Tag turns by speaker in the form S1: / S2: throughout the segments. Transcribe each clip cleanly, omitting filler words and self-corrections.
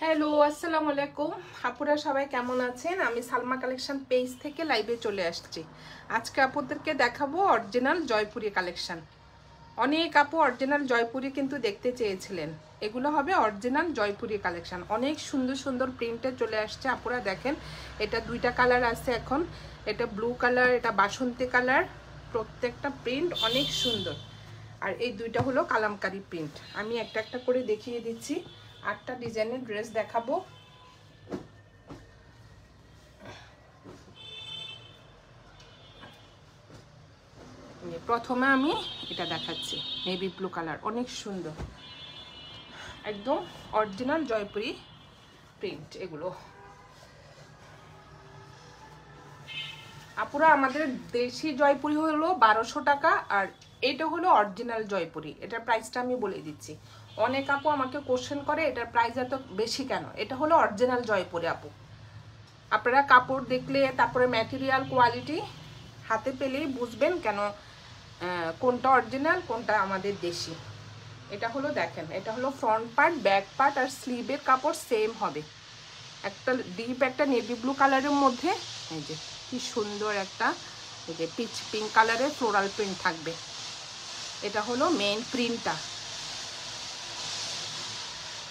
S1: Hello, আসসালামু আলাইকুম। আপুরা সবাই কেমন আছেন? আমি সালমা কালেকশন পেজ থেকে লাইভে চলে আসছি। আজকে আপুদেরকে দেখাবো অরিজিনাল জয়পুরি কালেকশন। অনেক আপু অরিজিনাল জয়পুরি কিন্তু দেখতে চেয়েছিলেন। এগুলো হবে অরিজিনাল জয়পুরি কালেকশন। অনেক সুন্দর সুন্দর প্রিন্টে চলে আসছে। আপুরা দেখেন, এটা দুইটা কালার আছে এখন। এটা ব্লু কালার, এটা বাসন্তী কালার। প্রত্যেকটা প্রিন্ট অনেক সুন্দর। আর এই দুইটা হলো কালামকারী প্রিন্ট। আমি একটা একটা করে দেখিয়ে দিচ্ছি। 8টা ডিজাইনের ড্রেস দেখাবো। প্রথমে আমি এটা দেখাচ্ছি, নেভি ব্লু কালার, অনেক সুন্দর, একদম অরিজিনাল জয়পুরি প্রিন্ট। এগুলো আপুরা আমাদের দেশি জয়পুরি হলো 1200 টাকা, আর এটা হলো অরিজিনাল জয়পুরি। এটার প্রাইসটা আমি বলে দিচ্ছি। অনেক আপু আমাকে কোশ্চেন করে এটার প্রাইস এত বেশি কেন। এটা হলো অরিজিনাল জয়পুরি আপু। আপনারা কাপড় দেখলে, তারপরে ম্যাটেরিয়াল কোয়ালিটি হাতে পেলেই বুঝবেন কেন কোনটা অরিজিনাল কোনটা আমাদের দেশি। এটা হলো দেখেন, এটা হলো ফ্রন্ট পার্ট, ব্যাক পার্ট আর স্লিভের কাপড় সেম হবে। একটা ডিপ একটা নেভি ব্লু কালারের মধ্যে এই যে কি সুন্দর একটা এই যে পিচ পিঙ্ক কালারের ফ্লোরাল প্রিন্ট থাকবে। এটা হলো মেইন প্রিন্টটা।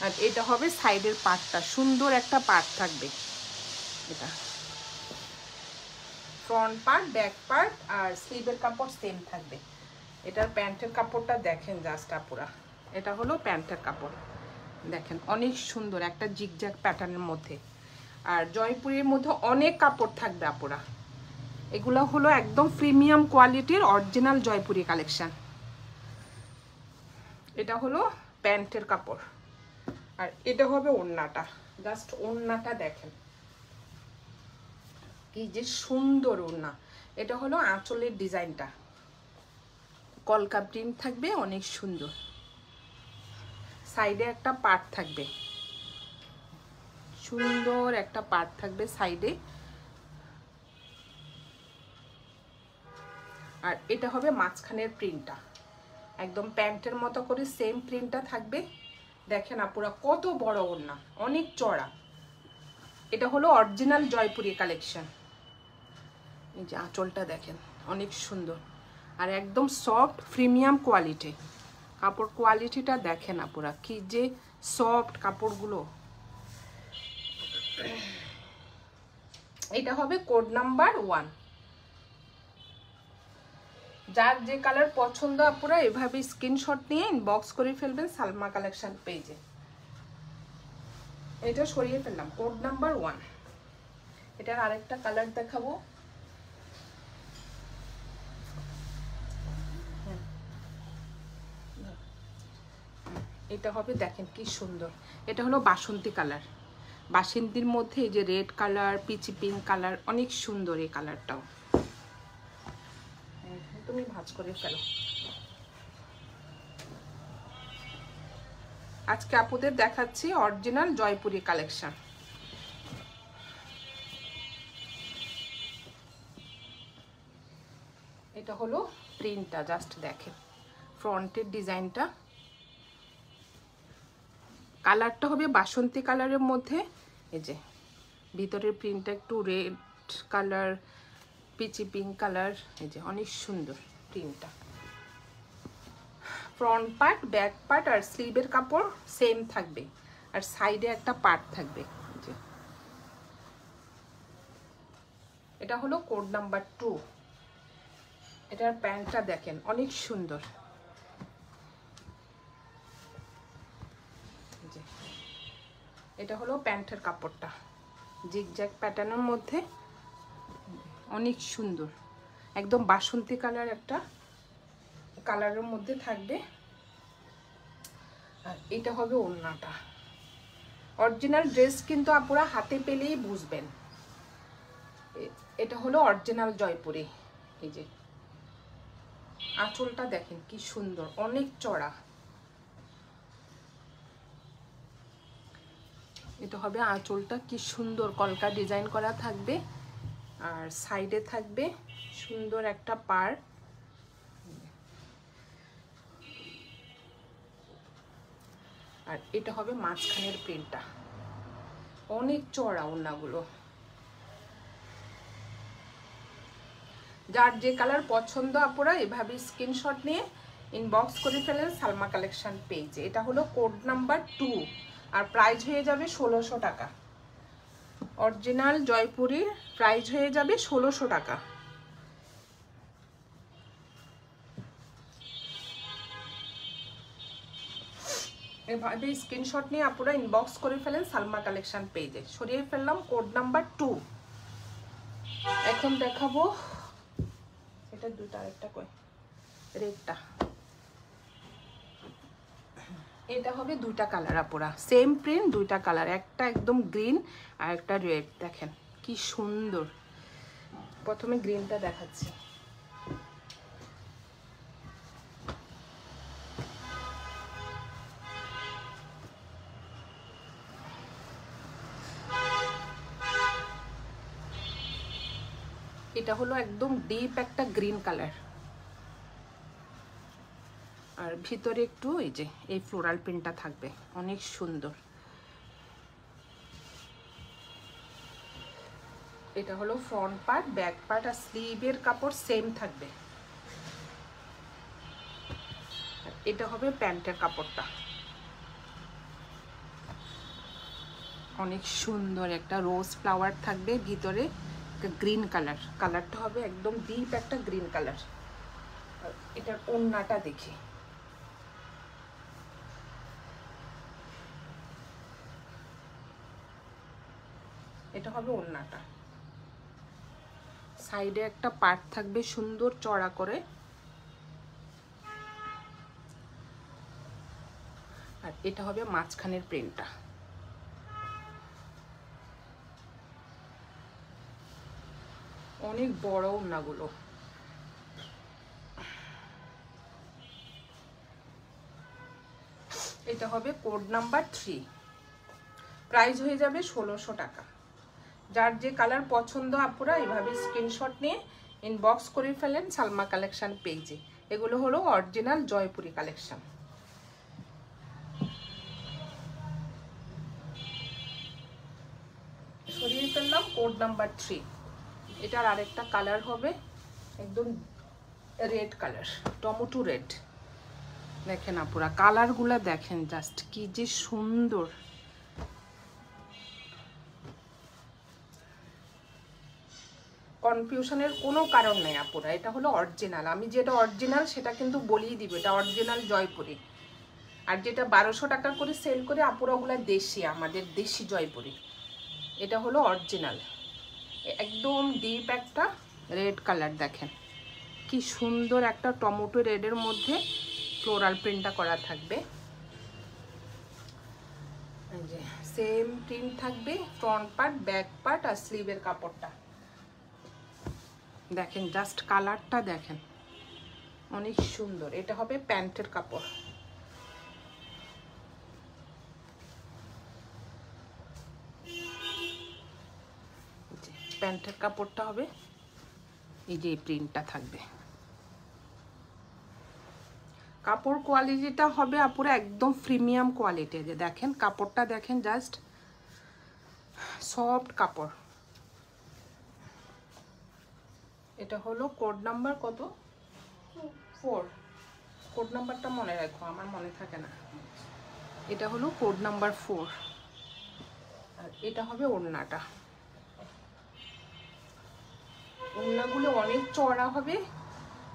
S1: আর এটা হবে সাইডের পার্টটা, সুন্দর একটা পার্ট থাকবে। এটা ফ্রন্ট পার্ট, ব্যাক পার্ট আর স্লিভের কাপড় সেম থাকবে। এটার প্যান্টের কাপড়টা দেখেন জাস্ট আপুরা। এটা হলো প্যান্টের কাপড়, দেখেন অনেক সুন্দর একটা জিগজ্যাগ প্যাটার্নের মধ্যে। আর জয়পুরের মধ্যে অনেক কাপড় থাকবে আপুরা। এগুলো হলো একদম প্রিমিয়াম কোয়ালিটির অরিজিনাল জয়পুরি কালেকশন। এটা হলো প্যান্টের কাপড়, আর এটা হবে ওড়নাটা। জাস্ট ওড়নাটা দেখেন কি যে সুন্দর ওড়না। এটা হলো আঁচলের ডিজাইনটা, কলকা প্রিন্ট থাকবে, অনেক সুন্দর। সাইডে একটা পার্ট থাকবে, সুন্দর একটা পার্ট থাকবে সাইডে। আর এটা হবে মাঝখানের প্রিন্টটা, একদম প্যান্টের মতো করে সেম প্রিন্টটা থাকবে। দেখেন আপুরা কত বড় ওড়না, অনেক চড়া। এটা হলো অরিজিনাল জয়পুরি কালেকশন। এই যে আঁচলটা দেখেন অনেক সুন্দর, আর একদম সফট প্রিমিয়াম কোয়ালিটি। কাপড় কোয়ালিটিটা দেখেন আপুরা, কি যে সফট কাপড়গুলো। এটা হবে কোড নাম্বার 1। যার যে কালার পছন্দ আপুরা এভাবে স্ক্রিনশট নিয়ে ইনবক্স করে ফেলবেন সালমা কালেকশন পেজে। এটা সরিয়ে ফেললাম, কোড নাম্বার 1। এটার আরেকটা কালার দেখাবো। এটা হবে দেখেন কি সুন্দর। এটা হলো বাসন্তী কালার। বাসন্তীর মধ্যে এই যে red colour, peachy pink colour, অনেক সুন্দর এই কালারটাও। তুমি ভাঁজ করে ফেলো। আজকে আপুদের দেখাচ্ছি অরিজিনাল জয়পুরি কালেকশন। এটা হলো প্রিন্টটা, জাস্ট দেখেন ফ্রন্টের ডিজাইনটা। কালারটা হবে বাসন্তী কালারের মধ্যে। এই যে ভিতরের প্রিন্টটা একটু red colour, peachy pink colour. এই যে অনেক সুন্দর প্রিন্টটা। ফ্রন্ট পার্ট, ব্যাক পার্ট আর স্লিভের কাপড় সেম থাকবে, আর সাইডে একটা পার্ট থাকবে। যে এটা হলো কোড নাম্বার 2। এটার প্যান্টটা দেখেন অনেক সুন্দর। এটা হলো প্যান্টের কাপড়টা, জিগজ্যাগ প্যাটার্নের মধ্যে, অনেক সুন্দর। একদম বাসন্তী কালার একটা কালারের মধ্যে থাকবে। আর এটা হবে ওড়নাটা। অরিজিনাল ড্রেস কিন্তু আপুরা হাতে পেলেই বুঝবেন। এটা হলো অরিজিনাল জয়পুরি। এই যে আঁচলটা দেখেন কি সুন্দর, অনেক চড়া। এটা হবে আঁচলটা, কি সুন্দর কলকা ডিজাইন করা থাকবে, আর সাইডে থাকবে সুন্দর একটা পাড়। আর এটা হবে মাঝখানের প্রিন্টটা। অনেক চড়া ওড়নাগুলো। যার যে কালার পছন্দ আপুরা এভাবে স্ক্রিনশট নিয়ে ইনবক্স করে ফেলেন সালমা কালেকশন পেজে। এটা হলো কোড নাম্বার 2 আর প্রাইস হয়ে যাবে 1600 টাকা। অরিজিনাল জয়পুরীর প্রাইস হয়ে যাবে 1600 টাকা। এভাবে স্ক্রিনশট নিয়ে আপুরা ইনবক্স করে ফেলেন সালমা কালেকশন পেজে। সরিয়ে ফেললাম কোড নাম্বার 2। এখন দেখাবো এটা দুটো, আরেকটা কই রেডটা। এটা হবে দুইটা কালার আপুরা, সেম প্রিন্ট, দুইটা কালার, একটা একদম গ্রিন আর একটা রেড। দেখেন কি সুন্দর। প্রথমে গ্রিনটা দেখাচ্ছি। এটা হলো একদম ডিপ একটা গ্রিন কালার আর ভিতরে একটু এই যে এই ফ্লোরাল প্রিন্টটা থাকবে, অনেক সুন্দর। এটা হলো ফ্রন্ট পার্ট, ব্যাক পার্ট আর স্লিভের কাপড় সেম থাকবে। আর এটা হবে প্যান্টের কাপড়টা, অনেক সুন্দর একটা রোজ ফ্লাওয়ার থাকবে ভিতরে, গ্রিন কালার, কালারটা হবে একদম ডিপ একটা গ্রিন কালার। আর এটার ওড়নাটা দেখি, এটা হবে ওড়নাটা। সাইডে একটা পার্ট থাকবে সুন্দর চড়া করে, আর এটা হবে মাঝখানের প্রিন্টটা। অনেক বড় ওড়নাগুলো। এটা হবে কোড নাম্বার 3, প্রাইস হয়ে যাবে 1600 টাকা। যার যে কালার পছন্দ আপুরা এভাবে স্ক্রিনশট নিয়ে ইনবক্স করে ফেলেন সালমা কালেকশন পেজে। এগুলো হলো অরিজিনাল জয়পুরি কালেকশন। সরিয়ে ফেললাম কোড নাম্বার 3। এটার আরেকটা কালার হবে একদম রেড কালার, টমেটো রেড। দেখেন আপুরা কালারগুলো দেখেন, জাস্ট কি যে সুন্দর। কনফিউশনের কোনো কারণ নেই আপুরা, এটা হলো অরিজিনাল। আমি যেটা অরিজিনাল সেটা কিন্তু বলিয়ে দিব, এটা অরিজিনাল জয়পুরি। আর যেটা 1200 টাকা করে সেল করে আপুরা ওগুলো দেশি, আমাদের দেশি জয়পুরি। এটা হলো অরিজিনাল, একদম ডিপ একটা রেড কালার। দেখেন কি সুন্দর একটা টমেটো রেডের মধ্যে ফ্লোরাল প্রিন্টটা করা থাকবে। এই যে সেম প্রিন্ট থাকবে, ফ্রন্ট পার্ট, ব্যাক পার্ট আর স্লিভের কাপড়টা দেখেন, জাস্ট কালারটা দেখেন, অনেক সুন্দর। এটা হবে প্যান্টের কাপড়। প্যান্টের কাপড়টা হবে এই যে প্রিন্টটা থাকবে। কাপড় কোয়ালিটিটা হবে আপুরা একদম প্রিমিয়াম কোয়ালিটি। যে দেখেন কাপড়টা দেখেন, জাস্ট সফট কাপড়। এটা হলো কোড নাম্বার কত? 4। কোড নাম্বারটা মনে রাখো, আমার মনে থাকে না। এটা হলো কোড নাম্বার 4। আর এটা হবে ওড়নাটা। ওড়নাগুলো অনেক চড়া হবে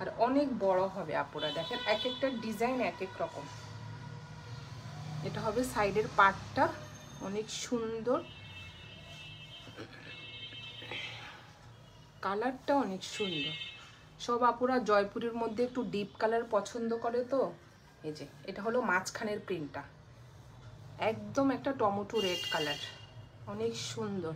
S1: আর অনেক বড় হবে আপুরা। দেখেন এক একটা ডিজাইন এক এক রকম। এটা হবে সাইডের পার্টটা, অনেক সুন্দর, কালারটা অনেক সুন্দর। সব আপুরা জয়পুরের মধ্যে একটু ডিপ কালার পছন্দ করে তো। এই যে এটা হলো মাঝখানের প্রিন্টটা, একদম একটা টমেটো রেড কালার, অনেক সুন্দর।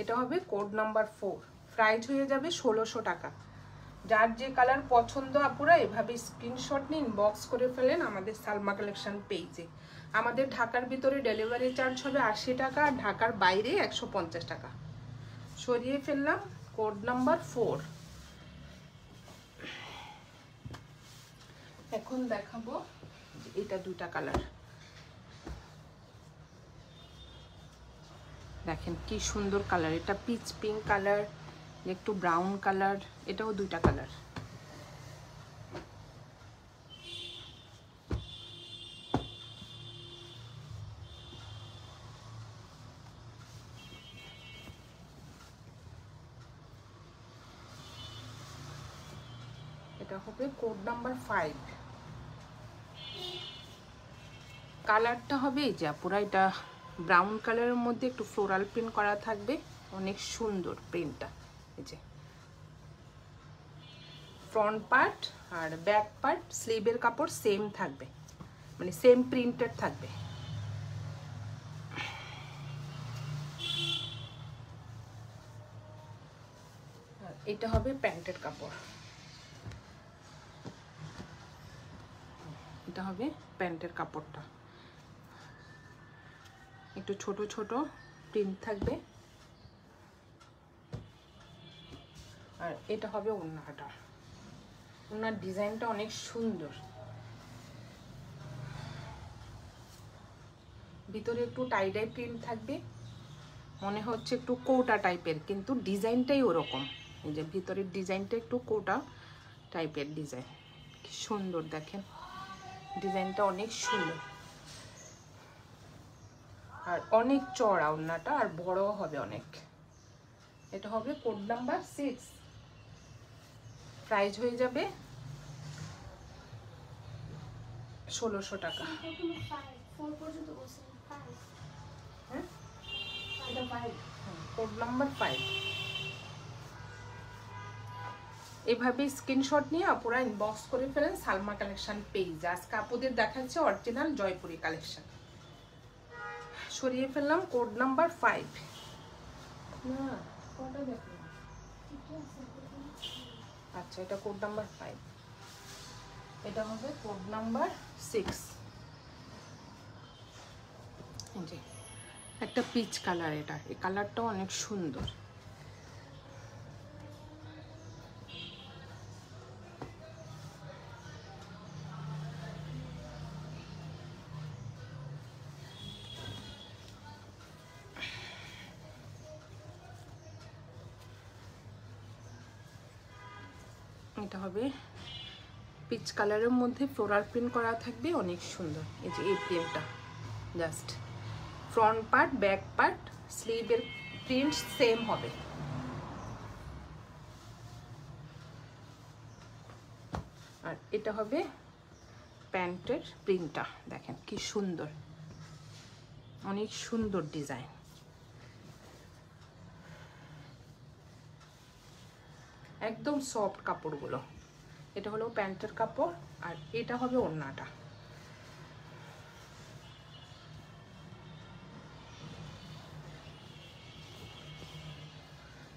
S1: এটা হবে কোড নাম্বার 4, প্রাইস হয়ে যাবে 1600 টাকা। যার যে কালার পছন্দ আপুরা এভাবে স্ক্রিনশট নিয়ে ইনবক্স করে ফেলেন আমাদের সালমা কালেকশন পেজে। আমাদের ঢাকার ভিতরে ডেলিভারি চার্জ হবে 80 টাকা, আর ঢাকার বাইরে 150 টাকা। সরিয়ে ফেললাম কোড নাম্বার 4। এখন দেখাবো এটা দুটা কালার। দেখেন কি সুন্দর কালার, এটা পিচ পিঙ্ক কালার, একটু ব্রাউন কালার, এটাও দুইটা কালার। এটা হবে কোড নাম্বার 5। কালারটা হবে এই যে পুরা এটা ব্রাউন কালারের মধ্যে একটু ফ্লোরাল প্রিন্ট করা থাকবে, অনেক সুন্দর প্রিন্টটা। এই যে ফ্রন্ট পার্ট আর ব্যাক পার্ট স্লিভের কাপড় সেম থাকবে, মানে সেম প্রিন্টেড থাকবে। এটা হবে প্যান্টের কাপড়, এটা হবে প্যান্টের কাপড়টা, একটু ছোট ছোট প্রিন্ট থাকবে। আর এটা হবে ওড়নাটা, ওড়নার ডিজাইনটা অনেক সুন্দর, ভিতরে একটু টাইডাই প্রিন্ট থাকবে, মনে হচ্ছে একটু কোটা টাইপের, কিন্তু ডিজাইনটাই ওরকম। এই যে ভিতরের ডিজাইনটা একটু কোটা টাইপের ডিজাইন, কি সুন্দর দেখেন, ডিজাইনটা অনেক সুন্দর। আর অনেক চড়া ওড়নাটা, আর বড় হবে অনেক। এটা হবে কোড নাম্বার 6, প্রাইস হয়ে যাবে 1600 টাকা। Code number 5। এভাবে স্ক্রিনশট নিয়ে আপুরা ইনবক্স করে ফেলেন সালমা কালেকশন পেজ। আজকে আপুদের দেখাচ্ছে অরিজিনাল জয়পুরি কালেকশন। সরিয়ে ফেললাম কোড নাম্বার 5। না কোডটা দেখো, আচ্ছা এটা কোড নাম্বার 5, এটা হবে কোড নাম্বার 6। জি একটা পিচ কালার, এটা এই কালারটাও অনেক সুন্দর। এটা হবে পিচ কালারের মধ্যে ফ্লোরাল প্রিন্ট করা থাকবে, অনেক সুন্দর। এই যে এই প্রিন্টটা just front part back part স্লিভের প্রিন্ট সেম হবে। আর এটা হবে প্যান্টের প্রিন্টটা, দেখেন কি সুন্দর, অনেক সুন্দর ডিজাইন। একদম সফট কাপড়গুলো। এটা হলো প্যান্টের কাপড়, আর এটা হবে ওড়নাটা।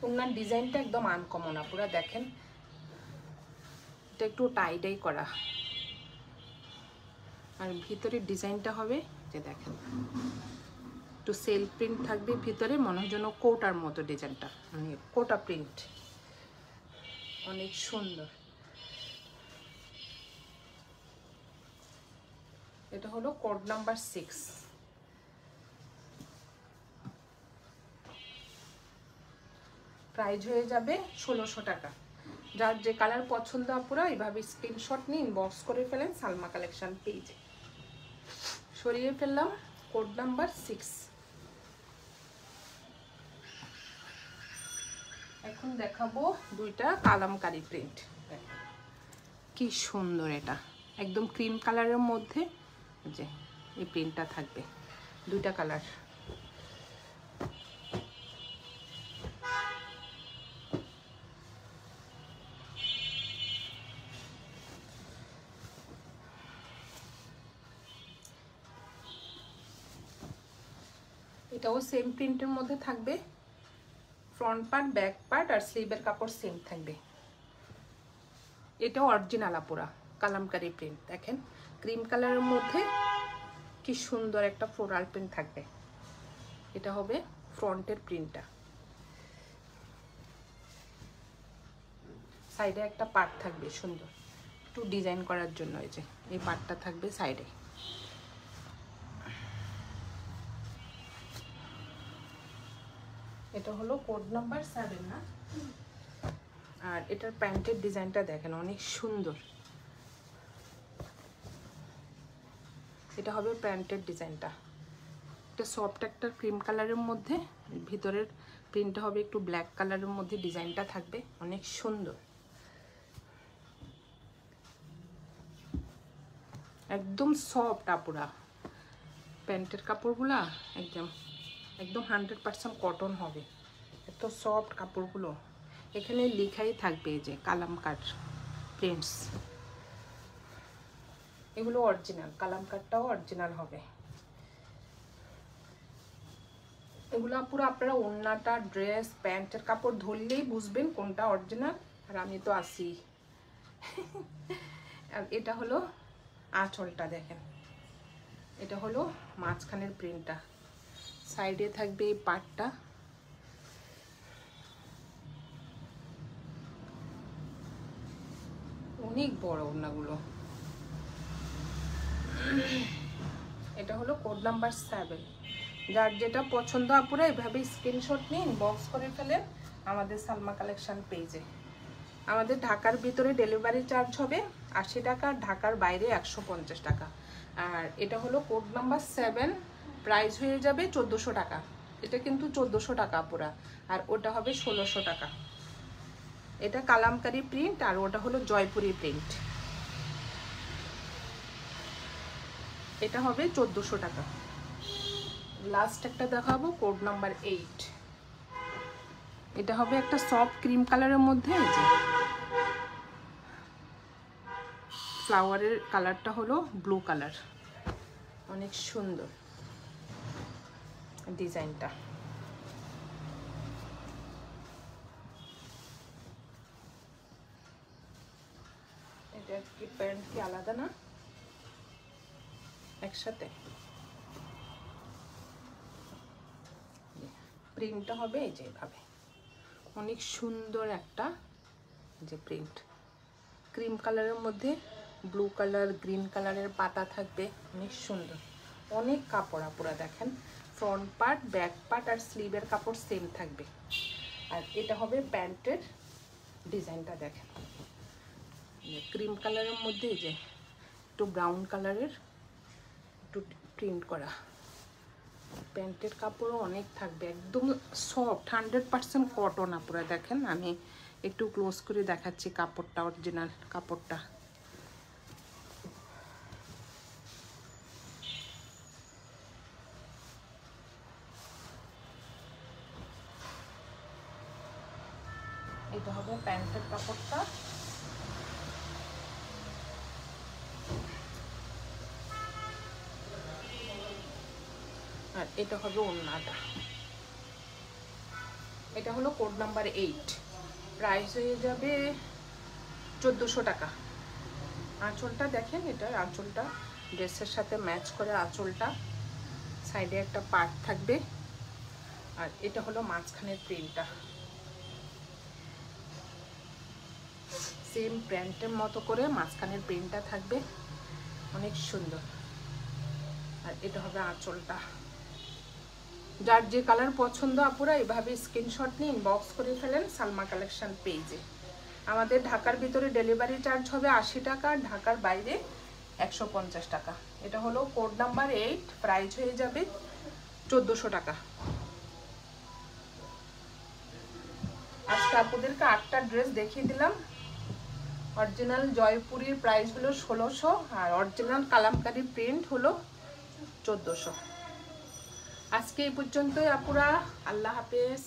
S1: ওড়নার ডিজাইনটা একদম আনকমন, পুরো দেখেন, এটা একটু টাইডাই করা। আর ভিতরের ডিজাইনটা হবে যে দেখেন একটু সেল প্রিন্ট থাকবে ভিতরে, মনে হয় যেন কোটার মতো ডিজাইনটা, মানে কোটা প্রিন্ট, অনেক সুন্দর। এটা হলো কোড নাম্বার 6। প্রাইস হয়ে যাবে 1600 টাকা। যার যে কালার পছন্দ আপুরা এইভাবে স্ক্রিনশট নিয়ে ইনবক্স করে ফেলেন সালমা কালেকশন পেজে। সরিয়ে ফেললাম কোড নাম্বার 6। এখন দেখাবো দুইটা কালামকারী প্রিন্ট, কি সুন্দর। এটা একদম ক্রিম কালারের মধ্যে যে এই প্রিন্টটা থাকবে, দুইটা কালার। এটাও সেম প্রিন্টের মধ্যে থাকবে, ফ্রন্ট পার্ট ব্যাক পার্ট আর স্লিভের কাপড় সেম থাকবে। এটাও অরিজিনাল আপুরা কালামকারী প্রিন্ট, দেখেন ক্রিম কালারের মধ্যে কি সুন্দর একটা ফ্লোরাল প্রিন্ট থাকবে। এটা হবে ফ্রন্টের প্রিন্টটা, সাইডে একটা পার্ট থাকবে সুন্দর একটু ডিজাইন করার জন্য, এই যে এই পার্টটা থাকবে সাইডে। এটা হলো কোড নাম্বার 7 না? আর এটার প্যান্টের ডিজাইনটা দেখেন অনেক সুন্দর। এটা হবে প্যান্টের ডিজাইনটা, এটা সফট একটা ক্রিম কালারের মধ্যে, ভিতরের প্রিন্টটা হবে একটু ব্ল্যাক কালারের মধ্যে, ডিজাইনটা থাকবে অনেক সুন্দর, একদম সফট আপুরা। প্যান্টের কাপড়গুলা একদম 100% কটন হবে, এত সফট কাপড়গুলো। এখানে লেখাই থাকবে যে কালামকার প্রিন্টস, এগুলো অরিজিনাল, কালামকারটাও অরিজিনাল হবে। এগুলো পুরো আপনারা ওড়নাটা, ড্রেস, প্যান্টের কাপড় ধরলেই বুঝবেন কোনটা অরিজিনাল, আর আমি তো আসি। আর এটা হলো আঁচলটা দেখেন, এটা হলো মাঝখানের প্রিন্টটা, সাইডে থাকবে এই পাটটা। অনেক বড় ওড়নাগুলো। এটা হলো কোড নাম্বার 7। যার যেটা পছন্দ আপুরা এভাবে স্ক্রিনশট নিন, বক্স করে ফেলেন আমাদের সালমা কালেকশন পেজে। আমাদের ঢাকার ভিতরে ডেলিভারি চার্জ হবে 80 টাকা, ঢাকার বাইরে 150 টাকা। আর এটা হলো কোড নাম্বার 7, প্রাইস হয়ে যাবে 1400 টাকা। এটা কিন্তু 1400 টাকা আপুরা, আর ওটা হবে 1600 টাকা। এটা কালামকারী প্রিন্ট, আর ওটা হলো জয়পুরি প্রিন্ট। এটা হবে 1400 টাকা। লাস্ট একটা দেখাবো কোড নাম্বার 8। এটা হবে একটা সফট ক্রিম কালারের মধ্যে, এই যে ফ্লাওয়ারের কালারটা হলো ব্লু কালার, অনেক সুন্দর ডিজাইনটা। এটা কি প্যান্ট কি আলাদা না, একসাথে? প্রিন্টটা হবে এই যে এভাবে, অনেক সুন্দর একটা যে প্রিন্ট, ক্রিম কালারের মধ্যে ব্লু কালার, গ্রিন কালারের পাতা থাকবে, অনেক সুন্দর। অনেক কাপড় আপুরা দেখেন, ফ্রন্ট পার্ট, ব্যাক পার্ট আর স্লিভের কাপড় সেম থাকবে। আর এটা হবে প্যান্টের ডিজাইনটা দেখেন, ক্রিম কালারের মধ্যে এই যে একটু ব্রাউন কালারের একটু প্রিন্ট করা। প্যান্টের কাপড়ও অনেক থাকবে, একদম সফট 100% কটন আপুরা দেখেন। আমি একটু ক্লোজ করে দেখাচ্ছি কাপড়টা, অরিজিনাল কাপড়টা। এটা হবে প্যান্টের কাপড়টা, আর এটা হবে ওড়নাটা। এটা হলো কোড নাম্বার 8, প্রাইস হয়ে যাবে 1400 টাকা। আঁচলটা দেখেন, এটার আঁচলটা ড্রেসের সাথে ম্যাচ করে আঁচলটা, সাইডে একটা পার্ট থাকবে। আর এটা হলো মাঝখানের প্রিন্টটা, সেম প্যান্টের মতো করে মাঝখানের প্রিন্টটা থাকবে, অনেক সুন্দর। আর এটা হবে আঁচলটা। যার যে কালার পছন্দ আপুরা এভাবে স্ক্রিনশট নিন, বক্স করে ফেলেন সালমা কালেকশন পেজে। আমাদের ঢাকার ভিতরে ডেলিভারি চার্জ হবে 80 টাকা, ঢাকার বাইরে 150 টাকা। এটা হলো কোড নাম্বার 8, প্রাইস হয়ে যাবে 1400 টাকা। আজকে আপুদেরকে 8টা ড্রেস দেখিয়ে দিলাম। অরিজিনাল জয়পুরির প্রাইস হলো 1600, আর অরিজিনাল কালামকারী প্রিন্ট হলো 1400। আজকে এই পর্যন্তই আপুরা, আল্লাহ হাফেজ।